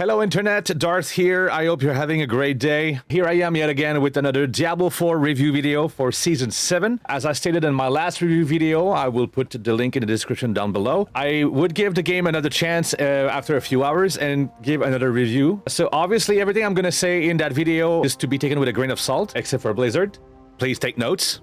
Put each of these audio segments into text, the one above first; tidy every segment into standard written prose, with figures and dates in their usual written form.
Hello Internet, Darth here. I hope you're having a great day. Here I am yet again with another Diablo 4 review video for Season 7. As I stated in my last review video, I will put the link in the description down below. I would give the game another chance after a few hours and give another review. So obviously everything I'm gonna say in that video is to be taken with a grain of salt, except for Blizzard. Please take notes.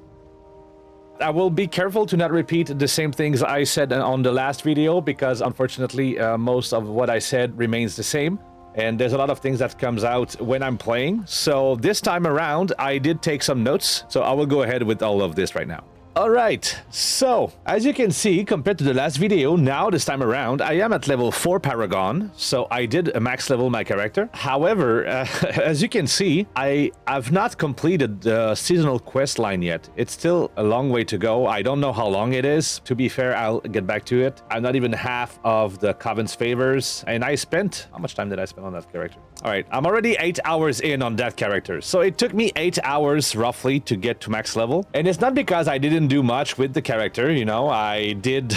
I will be careful to not repeat the same things I said on the last video because unfortunately most of what I said remains the same. And there's a lot of things that comes out when I'm playing. So this time around, I did take some notes. So I will go ahead with all of this right now. All right, so as you can see, compared to the last video, now this time around, I am at level 4 Paragon, so I did max level my character. However, as you can see, I have not completed the seasonal quest line yet. It's still a long way to go. I don't know how long it is. To be fair, I'll get back to it. I'm not even half of the Coven's favors, and I spent... How much time did I spend on that character? All right, I'm already 8 hours in on that character, so it took me 8 hours roughly to get to max level, and it's not because I didn't do much with the character, you know. I did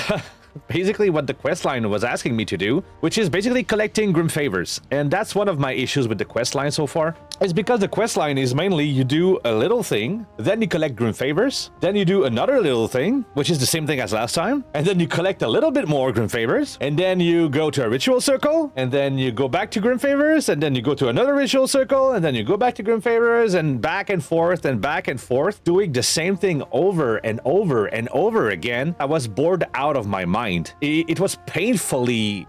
basically what the questline was asking me to do, which is basically collecting Grim Favors. And that's one of my issues with the questline so far. It's because the questline is mainly you do a little thing, then you collect Grim Favors, then you do another little thing, which is the same thing as last time, and then you collect a little bit more Grim Favors, and then you go to a ritual circle, and then you go back to Grim Favors, and then you go to another ritual circle, and then you go back to Grim Favors, and back and forth, doing the same thing over and over and over again. I was bored out of my mind. It was painfully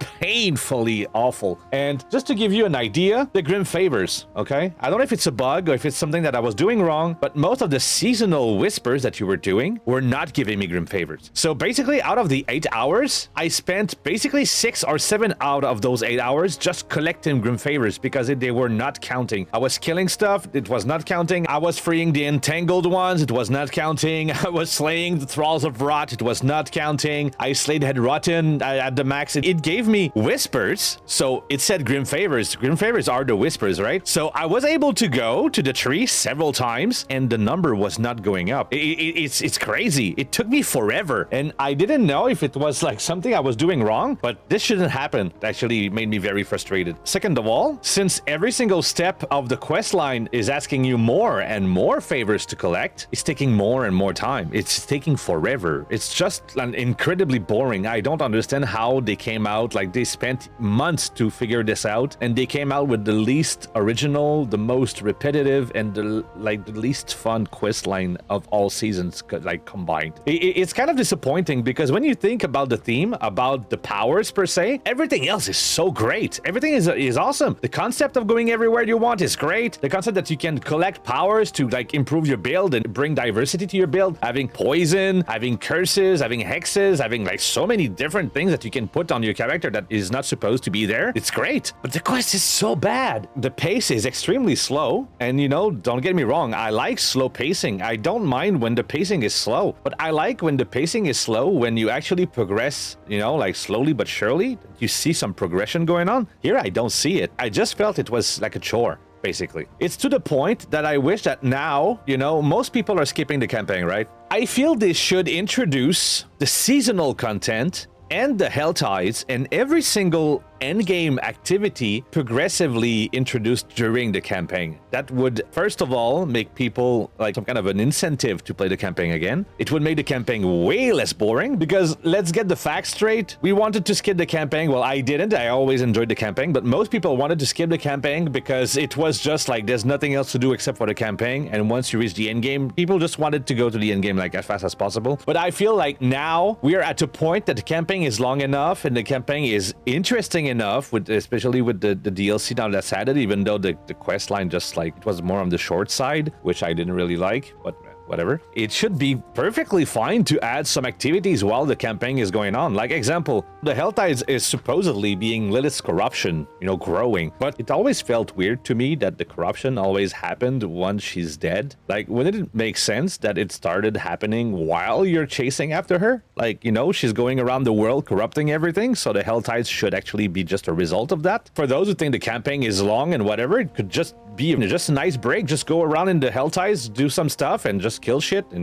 awful. And just to give you an idea, the Grim Favors, okay? I don't know if it's a bug or if it's something that I was doing wrong, but most of the seasonal whispers that you were doing were not giving me Grim Favors. So basically, out of the 8 hours, I spent basically 6 or 7 out of those 8 hours just collecting Grim Favors because they were not counting. I was killing stuff, it was not counting. I was freeing the entangled ones, it was not counting. I was slaying the Thralls of Rot, it was not counting. I slayed Head Rotten at the max. It gave me whispers, so it said Grim Favors. Grim Favors are the whispers, right? So I was able to go to the tree several times and the number was not going up. It's crazy. It took me forever and I didn't know if it was like something I was doing wrong, but this shouldn't happen. It actually made me very frustrated. Second of all, since every single step of the quest line is asking you more and more favors to collect, it's taking more and more time. It's taking forever. It's just incredibly boring. I don't understand how they came out. Like, they spent months to figure this out and they came out with the least original, the most repetitive, and the least fun quest line of all seasons like combined. It's kind of disappointing because when you think about the theme, about the powers per se, everything else is so great. Everything is awesome. The concept of going everywhere you want is great. The concept that you can collect powers to like improve your build and bring diversity to your build, having poison, having curses, having hexes, having like so many different things that you can put on your character that is not supposed to be there. It's great, but the quest is so bad. The pace is extremely slow, and you know, don't get me wrong, I like slow pacing. I don't mind when the pacing is slow, but I like when the pacing is slow when you actually progress, you know, like slowly but surely. You see some progression going on. Here I don't see it. I just felt it was like a chore. Basically, it's to the point that I wish that now, you know, most people are skipping the campaign, right? I feel they should introduce the seasonal content and the Hell Tides and every single endgame activity progressively introduced during the campaign. That would, first of all, make people like some kind of an incentive to play the campaign again. It would make the campaign way less boring because let's get the facts straight. We wanted to skip the campaign. Well, I didn't. I always enjoyed the campaign, but most people wanted to skip the campaign because it was just like there's nothing else to do except for the campaign. And once you reach the end game, people just wanted to go to the end game like as fast as possible. But I feel like now we are at a point that the campaign is long enough and the campaign is interesting enough, with especially with the DLC now that's added, even though the quest line just like it was more on the short side, which I didn't really like, but whatever. It should be perfectly fine to add some activities while the campaign is going on. Like example, the Hell Tides is supposedly being Lilith's corruption, you know, growing. But it always felt weird to me that the corruption always happened once she's dead. Like, wouldn't it make sense that it started happening while you're chasing after her? Like, you know, she's going around the world corrupting everything, so the Hell Tides should actually be just a result of that. For those who think the campaign is long and whatever, it could just be just a nice break. Just go around in the Hell Ties, do some stuff, and just kill shit, and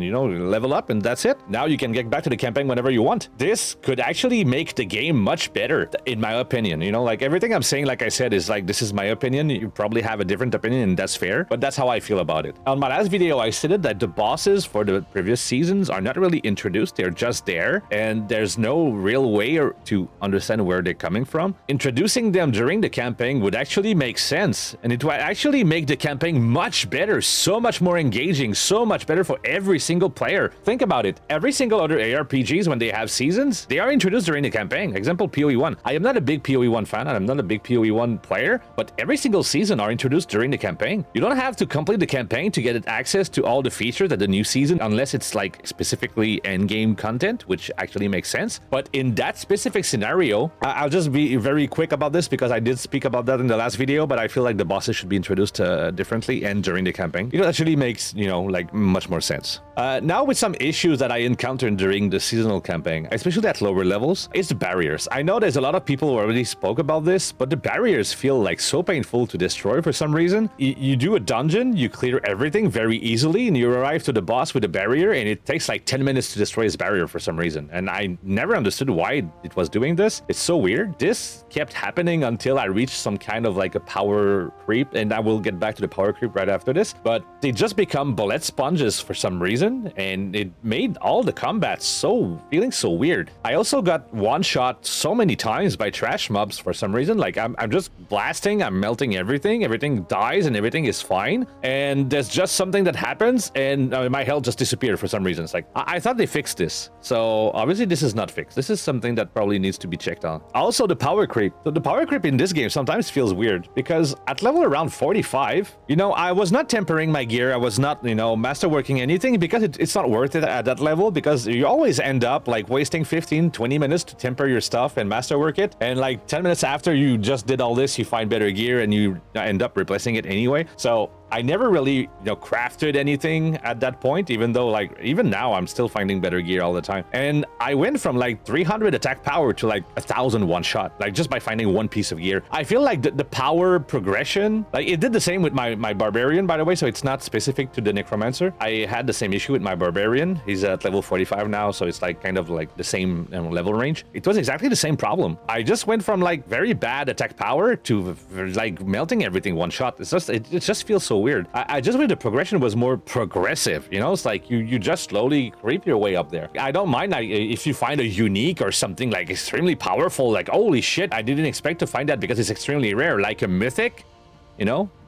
level up, and that's it. Now you can get back to the campaign whenever you want. This could actually make the game much better, in my opinion. Like everything I'm saying, like I said, is like, this is my opinion. You probably have a different opinion, and that's fair, but that's how I feel about it. On my last video, I stated that the bosses for the previous seasons are not really introduced. They're just there, and there's no real way to understand where they're coming from. Introducing them during the campaign would actually make sense, and it would actually make the campaign much better, so much more engaging, so much better for every single player. Think about it. Every single other ARPGs, when they have seasons, they are introduced during the campaign. Example, PoE1. I am not a big PoE1 fan, and I'm not a big PoE1 player, but every single season are introduced during the campaign. You don't have to complete the campaign to get access to all the features that the new season, unless it's like specifically endgame content, which actually makes sense. But in that specific scenario, I'll just be very quick about this because I did speak about that in the last video, but I feel like the bosses should be introduced differently and during the campaign. It actually makes, like much more sense. Now with some issues that I encountered during the seasonal campaign, especially at lower levels, is the barriers. I know there's a lot of people who already spoke about this, but the barriers feel like so painful to destroy for some reason. You do a dungeon, you clear everything very easily, and you arrive to the boss with a barrier, and it takes like 10 minutes to destroy his barrier for some reason. And I never understood why it was doing this. It's so weird. This kept happening until I reached some kind of like a power creep, and I will get back to the power creep right after this. But they just become bullet sponges for some reason, and it made all the combats feeling so weird. I also got one-shot so many times by trash mobs for some reason. Like I'm just blasting, I'm melting everything dies, and everything is fine. And there's just something that happens, and my health just disappeared for some reason. It's like, I thought they fixed this. So obviously this is not fixed. This is something that probably needs to be checked on. Also, the power creep. So the power creep in this game sometimes feels weird because at level around 45, I was not tempering my gear. I was not, masterworking anything because it's not worth it at that level, because you always end up like wasting 15-20 minutes to temper your stuff and masterwork it. And like 10 minutes after you just did all this, you find better gear and you end up replacing it anyway. So I never really, crafted anything at that point, even though like even now I'm still finding better gear all the time. And I went from like 300 attack power to like 1,000 one shot, like just by finding one piece of gear. I feel like the power progression, like it did the same with my barbarian, by the way, so it's not specific to the necromancer. I had the same issue with my barbarian. He's at level 45 now, so it's like kind of like the same level range. It was exactly the same problem. I just went from like very bad attack power to like melting everything one shot. It just feels so weird. I just wish the progression was more progressive. It's like you just slowly creep your way up there. I don't mind if you find a unique or something like extremely powerful, like holy shit, I didn't expect to find that because it's extremely rare, like a mythic,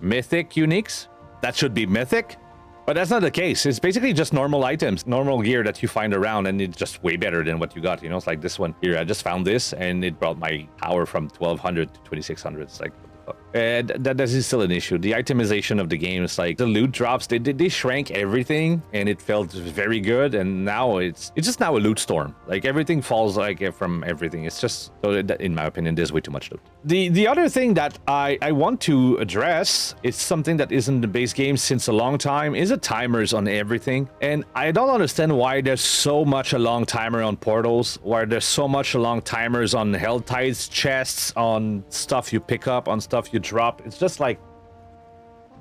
mythic uniques. That should be mythic. But that's not the case. It's basically just normal items, normal gear that you find around, and it's just way better than what you got. It's like this one here. I just found this, and it brought my power from 1200 to 2600. It's like, and that is still an issue. The itemization of the game is like the loot drops. They shrank everything, and it felt very good. And now it's just now a loot storm. Like everything falls like from everything. It's just, so in my opinion, there's way too much loot. The other thing that I want to address is something that is in the base game since a long time, is the timers on everything. And I don't understand why there's so much a long timer on portals, why there's so much a long timers on Hell Tides chests, on stuff you pick up, on stuff you drop. It's just like,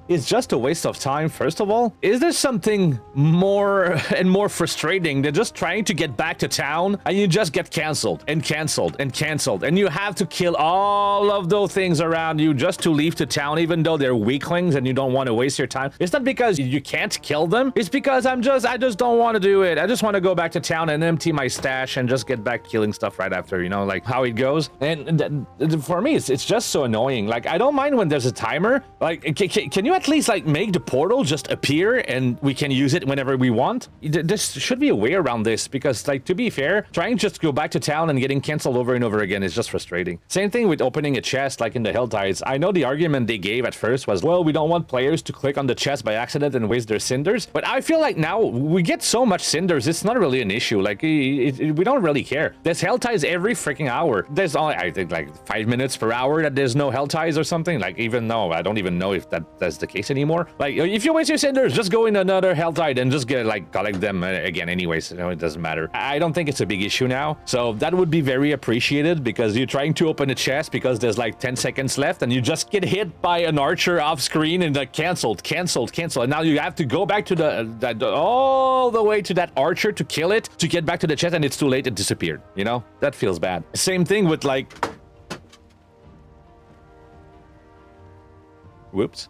it's just a waste of time. First of all, is there something more and more frustrating than just trying to get back to town and you just get canceled and canceled and canceled, and you have to kill all of those things around you just to leave to town, even though they're weaklings and you don't want to waste your time? It's not because you can't kill them. It's because I just don't want to do it. I just want to go back to town and empty my stash and just get back killing stuff right after, like how it goes. And for me, it's just so annoying. Like, I don't mind when there's a timer. Like, can you at least like make the portal just appear and we can use it whenever we want? There should be a way around this, because like, to be fair, trying just to go back to town and getting canceled over and over again is just frustrating. Same thing with opening a chest like in the Hell Tides. I know the argument they gave at first was, well, we don't want players to click on the chest by accident and waste their cinders, but I feel like now we get so much cinders, it's not really an issue. Like we don't really care. There's Hell Tides every freaking hour. There's only, I think, like 5 minutes per hour that there's no Hell Tides or something. Like, even though I don't even know if that's the case anymore. Like, if you waste your cinders, just go in another hell tide and just get like collect them again anyways. You know, it doesn't matter. I don't think it's a big issue now. So that would be very appreciated, because you're trying to open a chest because there's like 10 seconds left and you just get hit by an archer off screen and like canceled. And now you have to go back to all the way to that archer to kill it, to get back to the chest, and it's too late. It disappeared. You know, that feels bad. Same thing with like, whoops.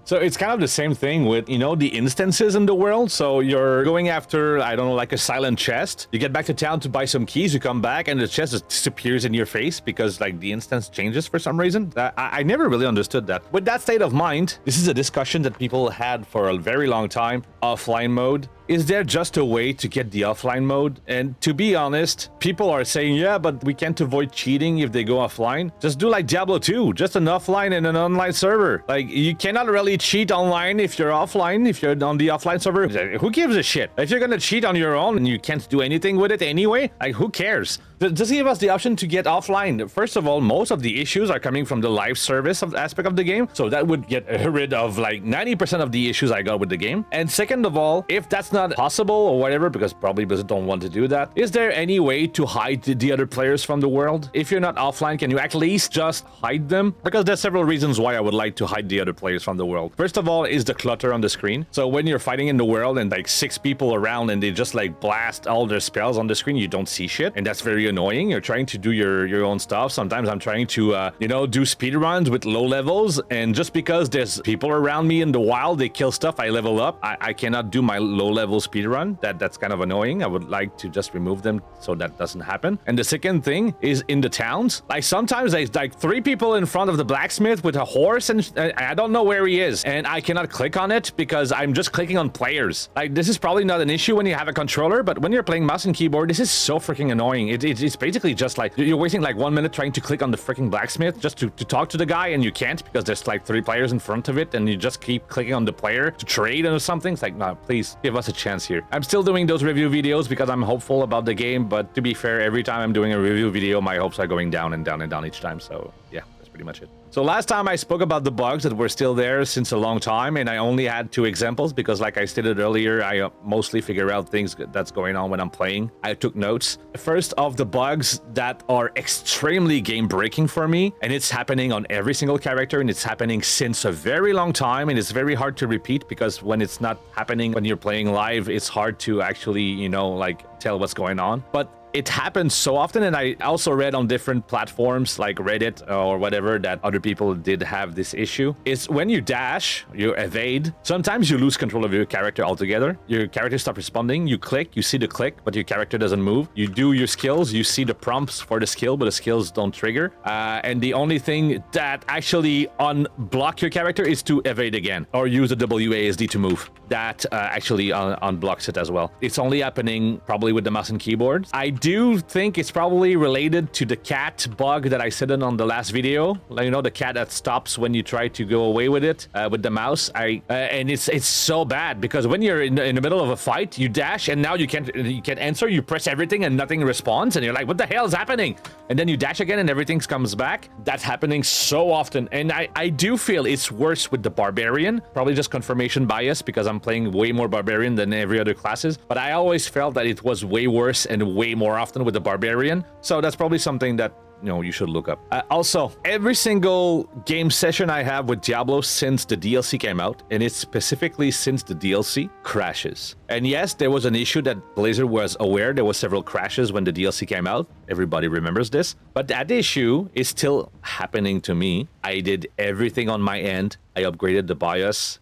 So it's kind of the same thing with, you know, the instances in the world. So you're going after, I don't know, like a silent chest. You get back to town to buy some keys, you come back and the chest just disappears in your face because like the instance changes for some reason. I never really understood that. With that state of mind, this is a discussion that people had for a very long time. Offline mode. Is there just a way to get the offline mode? And to be honest, people are saying, yeah, but we can't avoid cheating if they go offline. Just do like Diablo 2, just an offline and an online server. Like, you cannot really cheat online if you're offline, if you're on the offline server. Who gives a shit? If you're gonna cheat on your own and you can't do anything with it anyway, like, who cares? Just give us the option to get offline. First of all, most of the issues are coming from the live service aspect of the game, so that would get rid of like 90% of the issues I got with the game. And second of all, if that's not possible or whatever, because probably Blizzard don't want to do that, is there any way to hide the other players from the world? If you're not offline, can you at least just hide them? Because there's several reasons why I would like to hide the other players from the world. First of all is the clutter on the screen. So when you're fighting in the world and like 6 people around and they just like blast all their spells on the screen, you don't see shit, and that's very annoying. You're trying to do your own stuff. Sometimes I'm trying to you know, do speed runs with low levels, and just because there's people around me in the wild, they kill stuff, I level up. I cannot do my low level speed run. That's kind of annoying. I would like to just remove them so that doesn't happen. And the second thing is in the towns, like sometimes there's like 3 people in front of the blacksmith with a horse, and I don't know where he is, and I cannot click on it because I'm just clicking on players. Like, this is probably not an issue when you have a controller, but when you're playing mouse and keyboard, this is so freaking annoying. It's basically just like you're wasting like 1 minute trying to click on the freaking blacksmith just to talk to the guy, and you can't because there's like 3 players in front of it, and you just keep clicking on the player to trade or something. It's like, no, please give us a chance here. I'm still doing those review videos because I'm hopeful about the game, but to be fair, every time I'm doing a review video, my hopes are going down and down and down each time. So yeah, that's pretty much it. So last time I spoke about the bugs that were still there since a long time, and I only had 2 examples because, like I stated earlier, I mostly figure out things that's going on when I'm playing. I took notes. First of the bugs that are extremely game-breaking for me, and it's happening on every single character, and it's happening since a very long time, and it's very hard to repeat because when it's not happening when you're playing live, it's hard to actually, you know, like tell what's going on. But it happens so often, and I also read on different platforms like Reddit or whatever that other people did have this issue. Is when you dash, you evade, sometimes you lose control of your character altogether. Your character stops responding, you click, you see the click, but your character doesn't move. You do your skills, you see the prompts for the skill, but the skills don't trigger. And the only thing that actually unblock your character is to evade again, or use the WASD to move. That actually unblocks it as well. It's only happening probably with the mouse and keyboard. I do think it's probably related to the cat bug that I said on the last video. Like, you know, the cat that stops when you try to go away with it, with the mouse. And it's so bad because when you're in the middle of a fight, you dash and now you can't answer. You press everything and nothing responds, and you're like, what the hell is happening? And then you dash again and everything comes back. That's happening so often, and I do feel it's worse with the barbarian. Probably just confirmation bias because I'm playing way more barbarian than every other classes, but I always felt that it was way worse and way more often with the barbarian. So that's probably something that, you know, you should look up. Also, every single game session I have with Diablo since the DLC came out, and it's specifically since the DLC, crashes. And yes, there was an issue that Blizzard was aware. There was several crashes when the DLC came out. Everybody remembers this. But that issue is still happening to me. I did everything on my end. I upgraded the BIOS,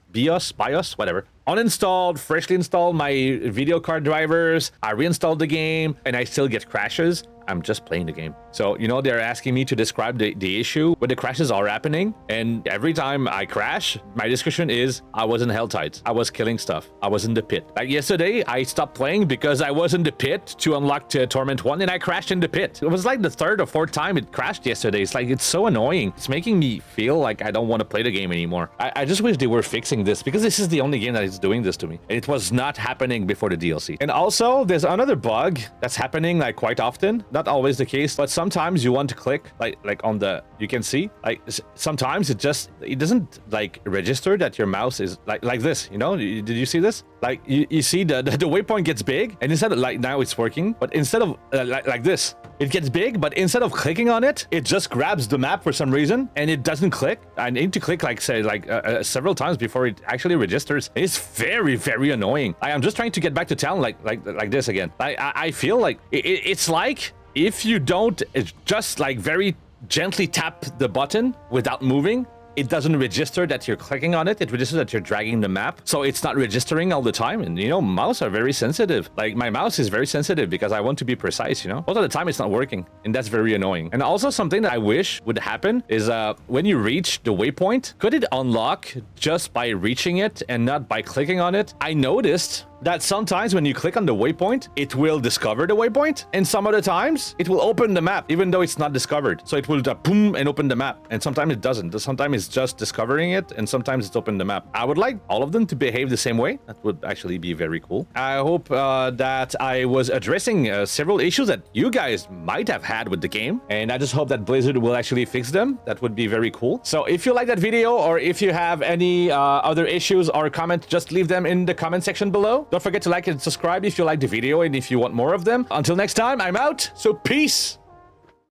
whatever. Uninstalled, freshly installed my video card drivers. I reinstalled the game, and I still get crashes. I'm just playing the game. So, you know, they're asking me to describe the issue, but the crashes are happening. And every time I crash, my description is, I was in Hell Tides. I was killing stuff. I was in the pit. Like yesterday, I stopped playing because I was in the pit to unlock Torment 1, and I crashed in the pit. It was like the 3rd or 4th time it crashed yesterday. It's like, it's so annoying. It's making me feel like I don't want to play the game anymore. I just wish they were fixing this because this is the only game that is doing this to me. And it was not happening before the DLC. And also, there's another bug that's happening like quite often. not always the case, but sometimes you want to click like on the, you can see like sometimes it doesn't like register that your mouse is like this, you know. Did you see this? Like you see the waypoint gets big, and instead of like, now it's working, but instead of like this, it gets big, but instead of clicking on it, it just grabs the map for some reason, and it doesn't click. I need to click like say like several times before it actually registers. It's very, very annoying. I am just trying to get back to town like this again. I feel like it's like if you don't just like very gently tap the button without moving, it doesn't register that you're clicking on it. It registers that you're dragging the map. So it's not registering all the time. And, you know, mouse are very sensitive. Like, my mouse is very sensitive because I want to be precise, you know? Most of the time, it's not working. And that's very annoying. And also, something that I wish would happen is when you reach the waypoint, could it unlock just by reaching it and not by clicking on it? I noticed that sometimes when you click on the waypoint, it will discover the waypoint, and some other times it will open the map even though it's not discovered. So it will boom and open the map, and sometimes it doesn't. Sometimes it's just discovering it, and sometimes it's open the map. I would like all of them to behave the same way. That would actually be very cool. I hope that I was addressing several issues that you guys might have had with the game, and I just hope that Blizzard will actually fix them. That would be very cool. So if you like that video, or if you have any other issues or comments, just leave them in the comment section below. Don't forget to like and subscribe if you like the video and if you want more of them. Until next time, I'm out. So peace.